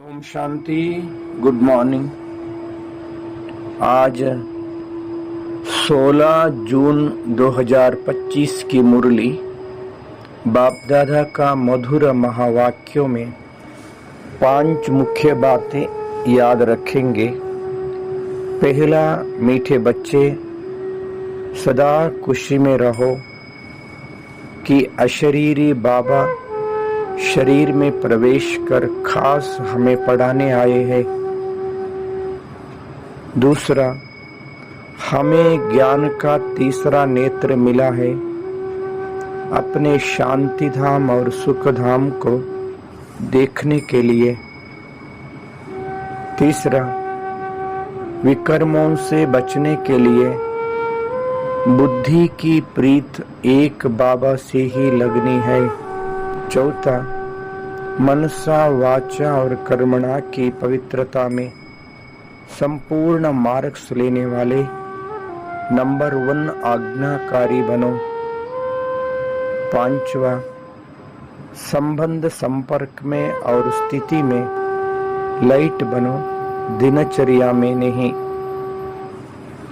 Om Shanti. Good morning. आज 16 जून 2025 की मुरली बाप दादा का मधुर महावाक्यों में 5 मुख्य बातें याद रखेंगे। पहला, मीठे बच्चे सदा खुशी में रहो कि अशरीरी बाबा शरीर में प्रवेश कर खास हमें पढ़ाने आए हैं। दूसरा, हमें ज्ञान का तीसरा नेत्र मिला है अपने शांति धाम और सुख धाम को देखने के लिए। तीसरा, विकर्मों से बचने के लिए बुद्धि की प्रीत एक बाबा से ही लगनी है। चौथा, मनसा वाचा और कर्मणा की पवित्रता में संपूर्ण मार्क्स लेने वाले नंबर 1 आज्ञाकारी बनो। पांचवा, संबंध संपर्क में और स्थिति में लाइट बनो, दिनचर्या में नहीं।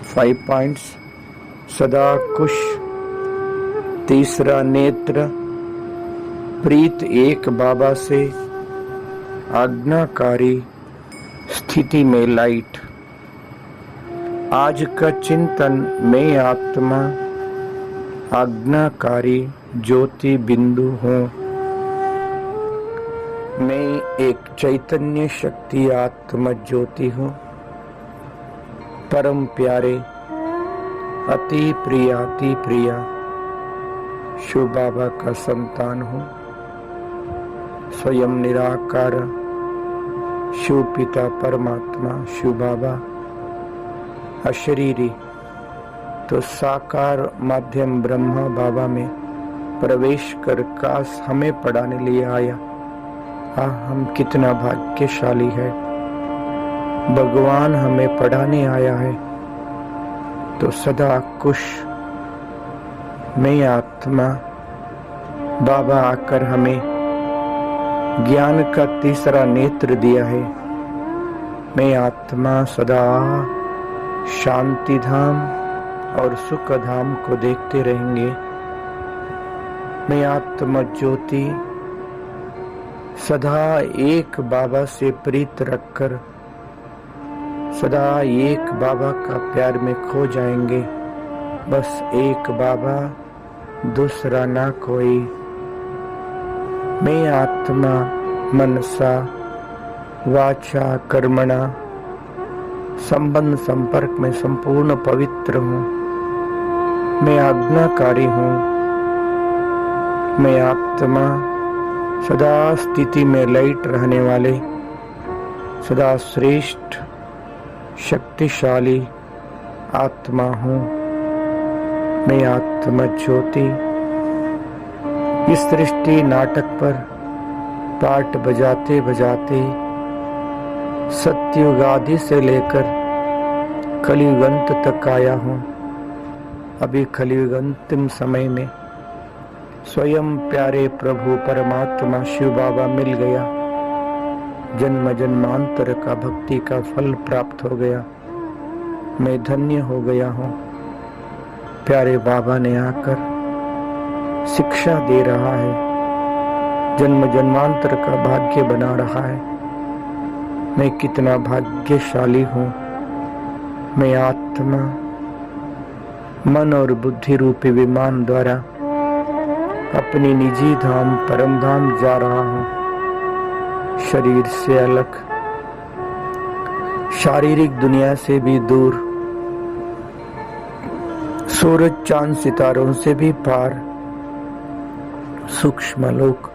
5 पॉइंट्स। सदा खुश। तीसरा नेत्र, प्रीत एक बाबा से, आज्ञाकारी, स्थिति में लाइट। आज का चिंतन, मैं आत्मा आज्ञाकारी ज्योति बिंदु हूँ। मैं एक चैतन्य शक्ति आत्मा ज्योति हूँ। परम प्यारे, अति प्रिया शिव बाबा का संतान हूँ। स्वयं निराकार शिव पिता परमात्मा शिव बाबा अशरीरी तो साकार माध्यम ब्रह्मा बाबा में प्रवेश कर काश हमें पढ़ाने लिए आया। हम कितना भाग्यशाली है। भगवान हमें पढ़ाने आया है तो सदा खुश। मैं आत्मा बाबा आकर हमें ज्ञान का तीसरा नेत्र दिया है। मैं आत्मा सदा शांति धाम और सुख धाम को देखते रहेंगे। मैं आत्मा ज्योति सदा एक बाबा से प्रीत रखकर सदा एक बाबा का प्यार में खो जाएंगे। बस एक बाबा, दूसरा ना कोई। मैं आत्मा मनसा वाचा कर्मणा संबंध संपर्क में संपूर्ण पवित्र हूँ। मैं आज्ञाकारी हूँ। मैं आत्मा सदा स्थिति में लाइट रहने वाले सदा श्रेष्ठ शक्तिशाली आत्मा हूँ। मैं आत्मा ज्योति इस सृष्टि नाटक पर पाठ बजाते बजाते सत्युग आदि से लेकर कलयुग अंत तक आया हूँ। अभी कलयुग अंतिम समय में स्वयं प्यारे प्रभु परमात्मा शिव बाबा मिल गया। जन्म जन्मांतर का भक्ति का फल प्राप्त हो गया। मैं धन्य हो गया हूँ। प्यारे बाबा ने आकर शिक्षा दे रहा है, जन्म जन्मांतर का भाग्य बना रहा है। मैं कितना भाग्यशाली हूँ। मैं आत्मा मन और बुद्धि रूपी विमान द्वारा अपनी निजी धाम परम धाम जा रहा हूँ। शरीर से अलग, शारीरिक दुनिया से भी दूर, सूरज चांद सितारों से भी पार, सूक्ष्म लोक,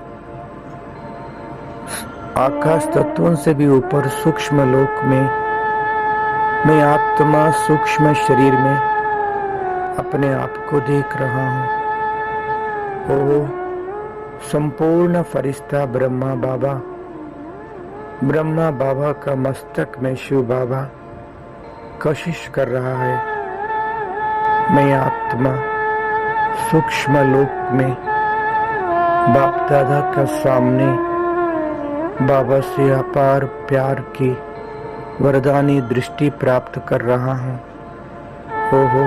आकाश तत्वों से भी ऊपर सूक्ष्म लोक में मैं आत्मा सूक्ष्म शरीर में अपने आप को देख रहा हूँ। ओ संपूर्ण फरिश्ता ब्रह्मा बाबा का मस्तक में शिव बाबा कोशिश कर रहा है। मैं आत्मा सूक्ष्म लोक में बाप दादा का सामने बाबा से अपार प्यार की वरदानी दृष्टि प्राप्त कर रहा हूँ। ओहो,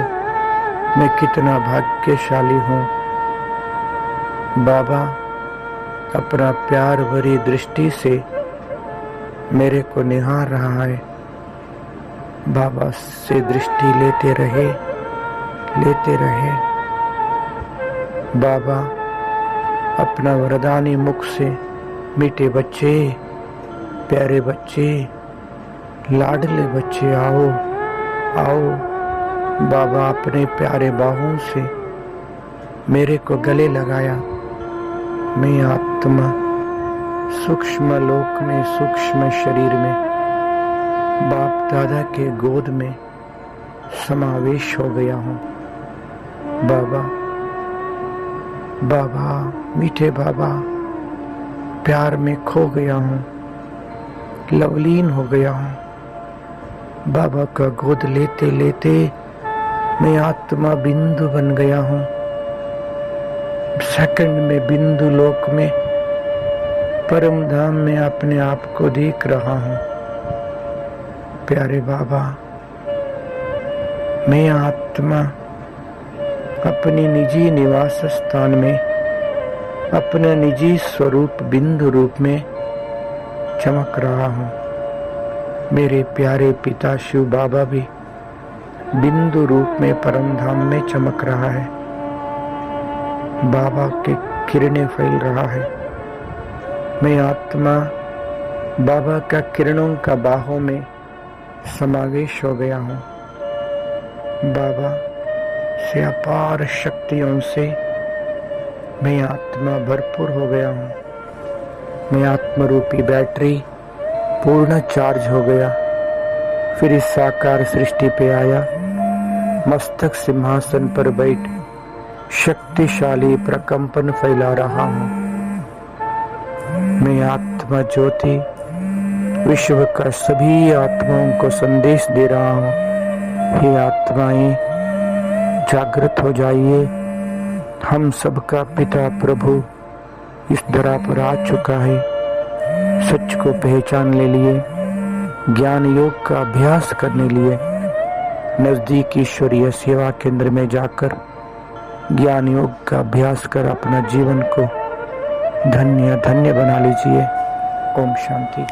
मैं कितना भाग्यशाली हूँ। बाबा अपना प्यार भरी दृष्टि से मेरे को निहार रहा है। बाबा से दृष्टि लेते रहे। बाबा अपना वरदानी मुख से मीठे बच्चे, प्यारे बच्चे, लाडले बच्चे, आओ आओ। बाबा अपने प्यारे बाहों से मेरे को गले लगाया। मैं आत्मा सूक्ष्म लोक में, सूक्ष्म शरीर में बाप दादा के गोद में समावेश हो गया हूँ। बाबा बाबा, मीठे बाबा, प्यार में खो गया हूँ, लवलीन हो गया हूँ। बाबा का गोद लेते लेते मैं आत्मा बिंदु बन गया हूँ। सेकंड में बिंदु लोक में, परम धाम में अपने आप को देख रहा हूँ। प्यारे बाबा, मैं आत्मा अपनी निजी निवास स्थान में, अपने निजी स्वरूप बिंदु रूप में चमक रहा हूँ। मेरे प्यारे पिता शिव बाबा भी बिंदु रूप में परम धाम में चमक रहा है। बाबा के किरणें फैल रहा है। मैं आत्मा बाबा का किरणों का बाहों में समावेश हो गया हूँ। बाबा से अपार शक्तियों से मैं आत्मा भरपूर हो गया हूँ। मैं आत्म रूपी बैटरी पूर्ण चार्ज हो गया। फिर इस साकार सृष्टि पे आया। मस्तक सिंहासन पर बैठ शक्तिशाली प्रकंपन फैला रहा हूँ। मैं आत्मा ज्योति विश्व का सभी आत्माओं को संदेश दे रहा हूँ। हे आत्माएं, जागृत हो जाइए। हम सबका पिता प्रभु इस धरा पर आ चुका है। सच को पहचान ले लिए, ज्ञान योग का अभ्यास करने लिए नजदीक ईश्वरीय सेवा केंद्र में जाकर ज्ञान योग का अभ्यास कर अपना जीवन को धन्य धन्य बना लीजिए। ओम शांति।